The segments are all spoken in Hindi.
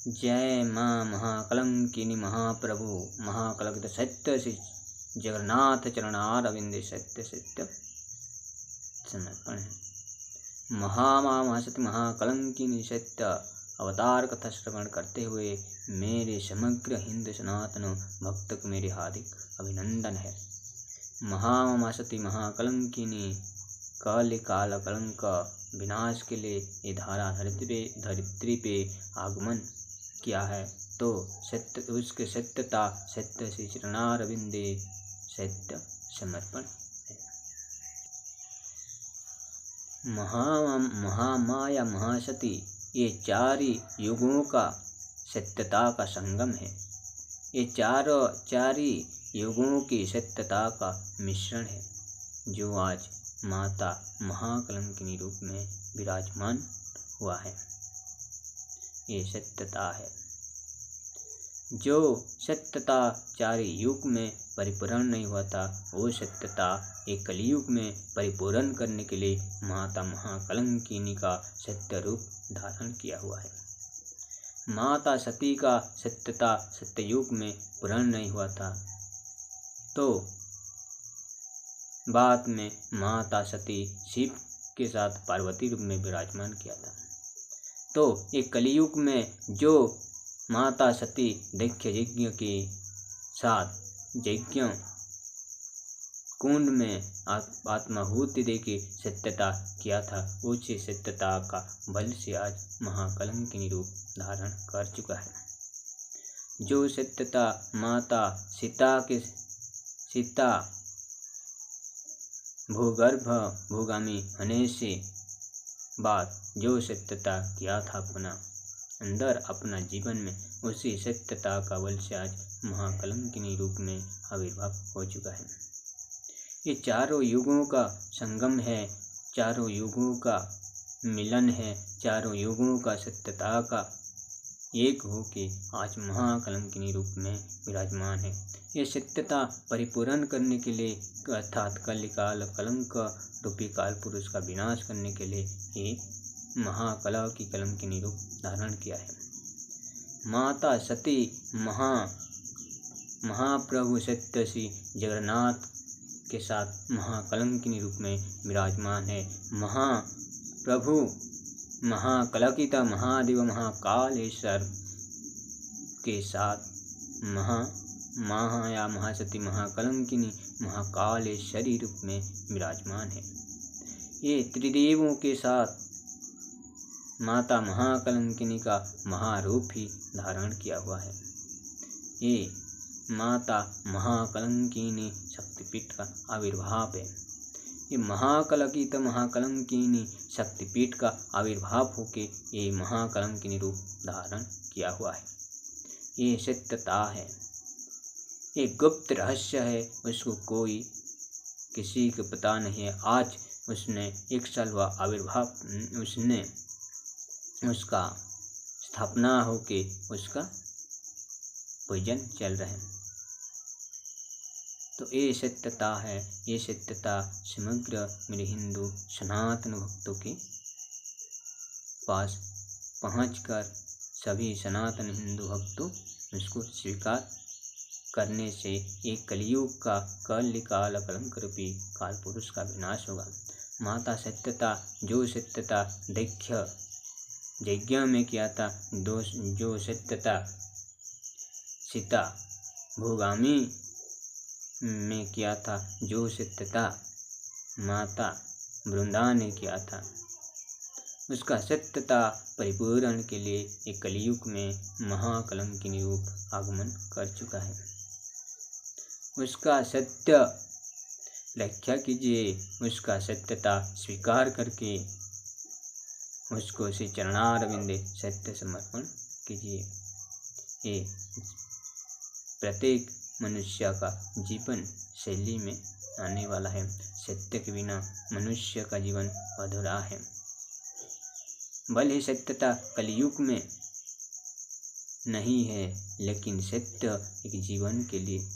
जय माँ महाकलंकिनी महाप्रभु महाकलंकित सत्य श्री जगन्नाथ चरणारविंदे सत्य सत्य समर्पण है। महामाँ महासती महाकलंकिनी सत्य अवतार कथा श्रवण करते हुए मेरे समग्र हिंदू सनातन भक्त को मेरे हार्दिक अभिनंदन है। महामाँ महासती महाकलंकिनी काल काल कलंक विनाश के लिए ये धारा धरित्री पे आगमन किया है, तो सत्य उसके सत्यता सत्य श्री चरणारविंदे सत्य समर्पण है। महामाया महासती ये चारि युगों का सत्यता का संगम है। ये चारि युगों की सत्यता का मिश्रण है, जो आज माता महाकलंकिनी रूप में विराजमान हुआ है। ये सत्यता है। जो सत्यता चारि युग में परिपूर्ण नहीं हुआ था, वो सत्यता एक कलियुग में परिपूर्ण करने के लिए माता महाकलंकिनी का सत्य रूप धारण किया हुआ है। माता सती का सत्यता सत्ययुग में पूर्ण नहीं हुआ था, तो बाद में माता सती शिव के साथ पार्वती रूप में विराजमान किया था। तो एक कलियुग में जो माता सती दक्ष यज्ञ के साथ यज्ञ कुंड में आत्माहुति देके सत्यता किया था, उसी सत्यता का बल से आज महाकलंकिनी रूप धारण कर चुका है। जो सत्यता माता सीता भूगर्भ भूगामी होने से बाद जो सत्यता किया था अपना जीवन में, उसी सत्यता का बल से आज महाकलंकिनी रूप में आविर्भाव हो चुका है। ये चारों युगों का संगम है, चारों युगों का मिलन है, चारों युगों का सत्यता का एक हो के आज महाकलंकिनी रूप में विराजमान है। ये सत्यता परिपूर्ण करने के लिए अर्थात कलिकाल कलंक रूपी काल पुरुष का विनाश करने के लिए ये महाकला की कलंकिनी रूप धारण किया है। माता सती महाप्रभु सत्य श्री जगन्नाथ के साथ महाकलंकिनी रूप में विराजमान है। महाप्रभु महाकलंकित महादेव महाकालेश्वर के साथ महाया महासती महाकलंकिनी महाकालेश्वरी रूप में विराजमान है। ये त्रिदेवों के साथ माता महाकलंकिनी का महारूप ही धारण किया हुआ है। ये माता महाकलंकिनी शक्तिपीठ का आविर्भाव है। ये महाकलंकित महाकलंकिनी शक्तिपीठ का आविर्भाव होके ये महाकलंकिनी रूप धारण किया हुआ है। ये सत्यता है, ये गुप्त रहस्य है, उसको कोई किसी को पता नहीं है। आज उसने 1 साल हुआ आविर्भाव, उसने उसका स्थापना होके उसका पूजन चल रहे हैं। तो ये सत्यता है। ये सत्यता समग्र मेरे हिंदू सनातन भक्तों के पास पहुंचकर सभी सनातन हिंदू भक्तों उसको स्वीकार करने से एक कलियुग का कलिकाल कलंक रूपी काल पुरुष का विनाश होगा। माता सत्यता जो सत्यता दक्ष यज्ञ में किया था, जो सत्यता सीता भूगामी में किया था, जो सत्यता माता वृंदा ने किया था, उसका सत्यता परिपूर्ण के लिए एक कलियुग में महाकलंकिनी रूप आगमन कर चुका है। उसका सत्य व्याख्या कीजिए, उसका सत्यता स्वीकार करके उसको श्री चरणारविंदे सत्य समर्पण कीजिए। ये प्रत्येक मनुष्य का जीवन शैली में आने वाला है। सत्य के बिना मनुष्य का जीवन अधूरा है। भले ही सत्यता कलियुग में नहीं है, लेकिन सत्य एक जीवन के लिए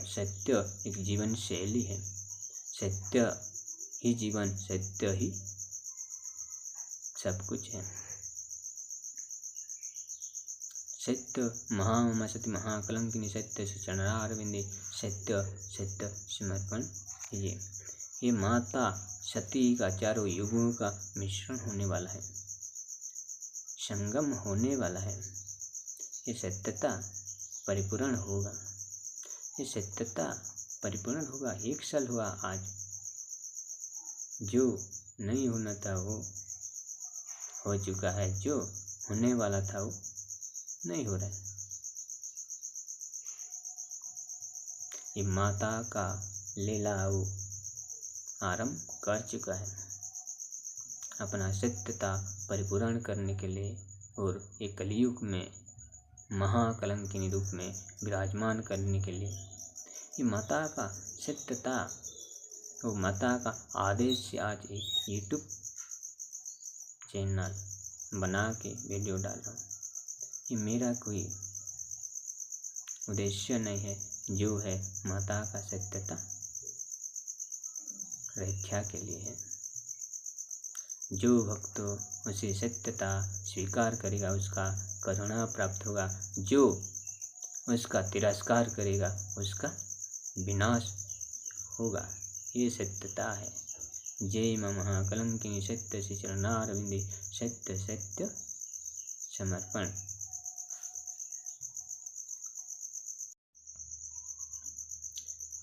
सत्य एक जीवन शैली है। सत्य ही जीवन, सत्य ही सब कुछ है। सत्य महाममा सती महाकलंकिनी सत्य से चरणारविंदे सत्य सत्य समर्पण कीजिए। ये माता सती का चारों युगों का मिश्रण होने वाला है, संगम होने वाला है। ये सत्यता परिपूर्ण होगा, ये सत्यता परिपूर्ण होगा। 1 साल हुआ आज, जो नहीं होना था वो हो चुका है, जो होने वाला था वो नहीं हो रहा है। ये माता का लीला वो आरंभ कर चुका है अपना सत्यता परिपूर्ण करने के लिए, और एक कलयुग में महाकलंकिनी रूप में विराजमान करने के लिए। ये माता का सत्यता, वो माता का आदेश से आज एक यूट्यूब चैनल बना के वीडियो डाल रहा हूँ। ये मेरा कोई उद्देश्य नहीं है, जो है माता का सत्यता रक्षा के लिए है। जो भक्त उसे सत्यता स्वीकार करेगा उसका करुणा प्राप्त होगा, जो उसका तिरस्कार करेगा उसका विनाश होगा। ये सत्यता है। जय मां महाकलंकिनी सत्य से चरणारविंदे सत्य सत्य समर्पण।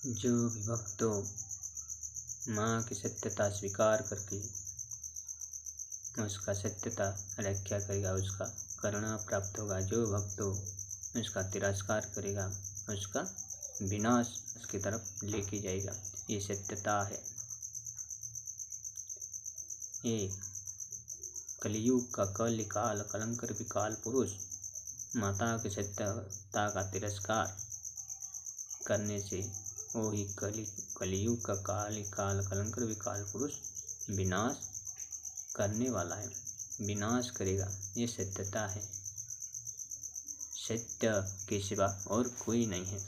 जो भी भक्तों माँ की सत्यता स्वीकार करके उसका सत्यता रक्षा करेगा उसका करुणा प्राप्त होगा। जो भक्तों उसका तिरस्कार करेगा उसका विनाश उसकी तरफ लेके जाएगा। ये सत्यता है। ये कलयुग का कलिकाल कलंकर विकाल पुरुष माता की सत्यता का तिरस्कार करने से वो ही कलयुग का काल कलंकर विकाल पुरुष विनाश करने वाला है, विनाश करेगा। ये सत्यता है। सत्य के सिवा और कोई नहीं है।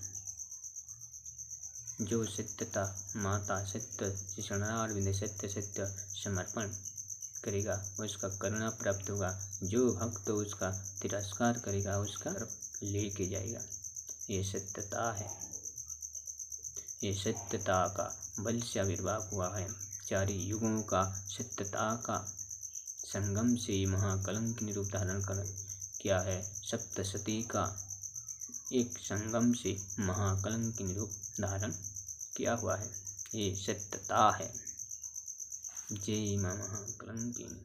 जो सत्यता माता सत्य से शरणारविंद सत्य सत्य समर्पण करेगा उसका करुणा प्राप्त होगा। जो भक्त उसका तिरस्कार करेगा उसका लेके जाएगा। ये सत्यता है। ये सत्यता का बल से आविर्भाव हुआ है। 4 युगों का सत्यता का संगम से महाकलंकिनी रूप धारण कर किया है। सप्तशती का एक संगम से महाकलंकिनी रूप धारण किया हुआ है। ये सत्यता है। जय मां महाकलंकिनी।